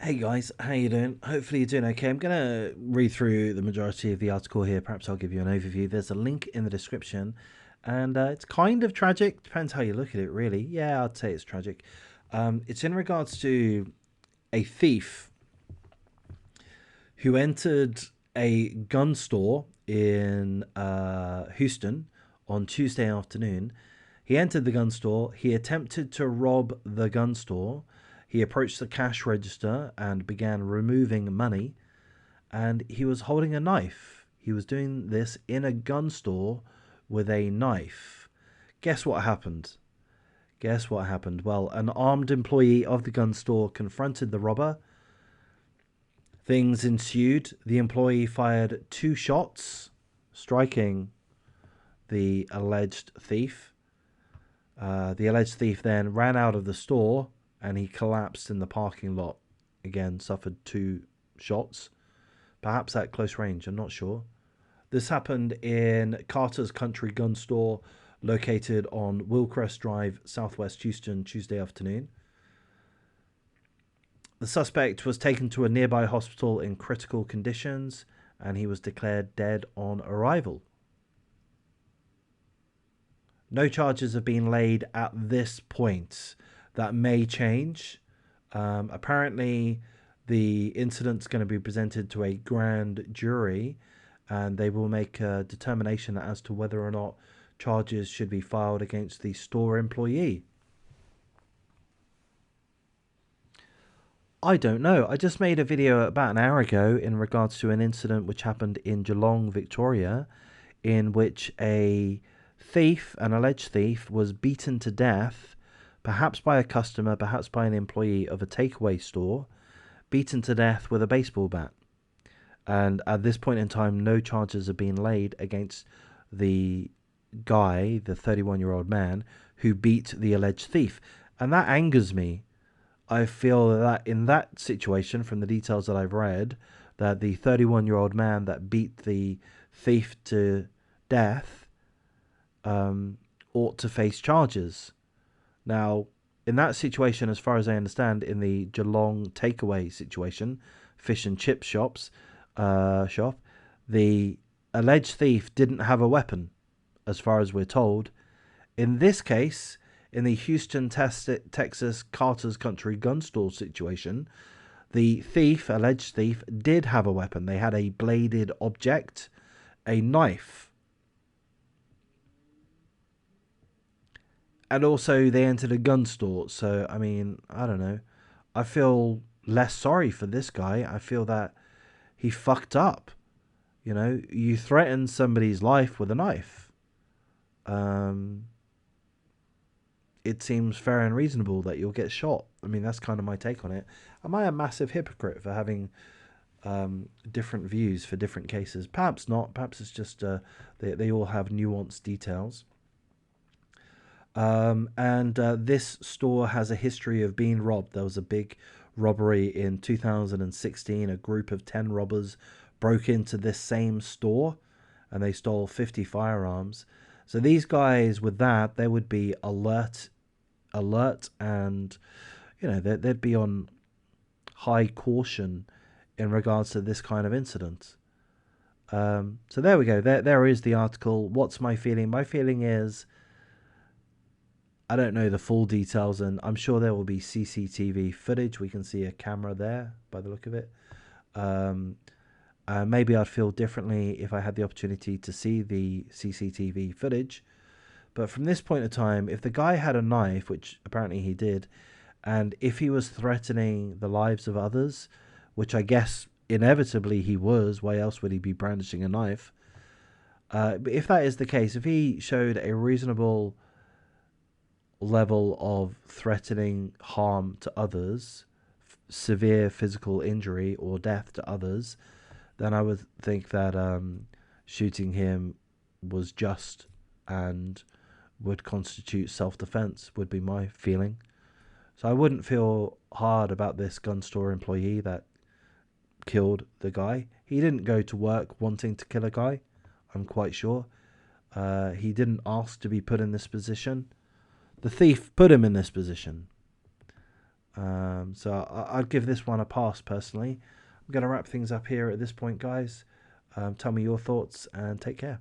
Hey guys, how you doing? Hopefully you're doing okay. I'm going to read through the majority of the article here. Perhaps I'll give you an overview. There's a link in the description, and it's kind of tragic. Depends how you look at it, really. Yeah, I'd say it's tragic. It's in regards to a thief who entered a gun store in Houston on Tuesday afternoon. He entered the gun store. He attempted to rob the gun store. He approached the cash register and began removing money. And he was holding a knife. He was doing this in a gun store with a knife. Guess what happened? Guess what happened? Well, an armed employee of the gun store confronted the robber. Things ensued. The employee fired 2 shots, striking the alleged thief. The alleged thief then ran out of the store and he collapsed in the parking lot. Again, suffered 2 shots, perhaps at close range, I'm not sure. This happened in Carter's Country Gun Store, located on Wilcrest Drive, Southwest Houston, Tuesday afternoon. The suspect was taken to a nearby hospital in critical conditions, and he was declared dead on arrival. No charges have been laid at this point. That may change. Apparently, the incident's going to be presented to a grand jury, and they will make a determination as to whether or not charges should be filed against the store employee. I don't know. I just made a video about an hour ago in regards to an incident which happened in Geelong, Victoria, in which an alleged thief, was beaten to death, perhaps by a customer, perhaps by an employee of a takeaway store, beaten to death with a baseball bat. And at this point in time, no charges have been laid against the guy, the 31-year-old man, who beat the alleged thief. And that angers me. I feel that in that situation, from the details that I've read, that the 31-year-old man that beat the thief to death ought to face charges. Now, in that situation, as far as I understand, in the Geelong takeaway situation, fish and chip shop, the alleged thief didn't have a weapon, as far as we're told. In this case, in the Houston, Texas Carter's Country gun store situation, the alleged thief, did have a weapon. They had a bladed object, a knife. And also they entered a gun store. So, I mean, I don't know. I feel less sorry for this guy. I feel that he fucked up. You know, you threaten somebody's life with a knife. It seems fair and reasonable that you'll get shot. I mean, that's kind of my take on it. Am I a massive hypocrite for having different views for different cases? Perhaps not. Perhaps it's just they all have nuanced details. And this store has a history of being robbed. There was a big robbery in 2016. A group of 10 robbers broke into this same store and they stole 50 firearms. So these guys, with that, they would be alert, and they'd be on high caution in regards to this kind of incident. So there we go. There is the article. What's my feeling? My feeling is, I don't know the full details, and I'm sure there will be CCTV footage. We can see a camera there by the look of it. Maybe I'd feel differently if I had the opportunity to see the CCTV footage. But from this point in time, if the guy had a knife, which apparently he did, and if he was threatening the lives of others, which I guess inevitably he was, why else would he be brandishing a knife? But if that is the case, if he showed a reasonable level of threatening harm to others, severe physical injury or death to others, then I would think that shooting him was just and would constitute self-defense, would be my feeling. So I wouldn't feel hard about this gun store employee that killed the guy. He didn't go to work wanting to kill a guy, I'm quite sure. He didn't ask to be put in this position. The thief put him in this position. So I'd give this one a pass personally. I'm going to wrap things up here at this point, guys. Tell me your thoughts and take care.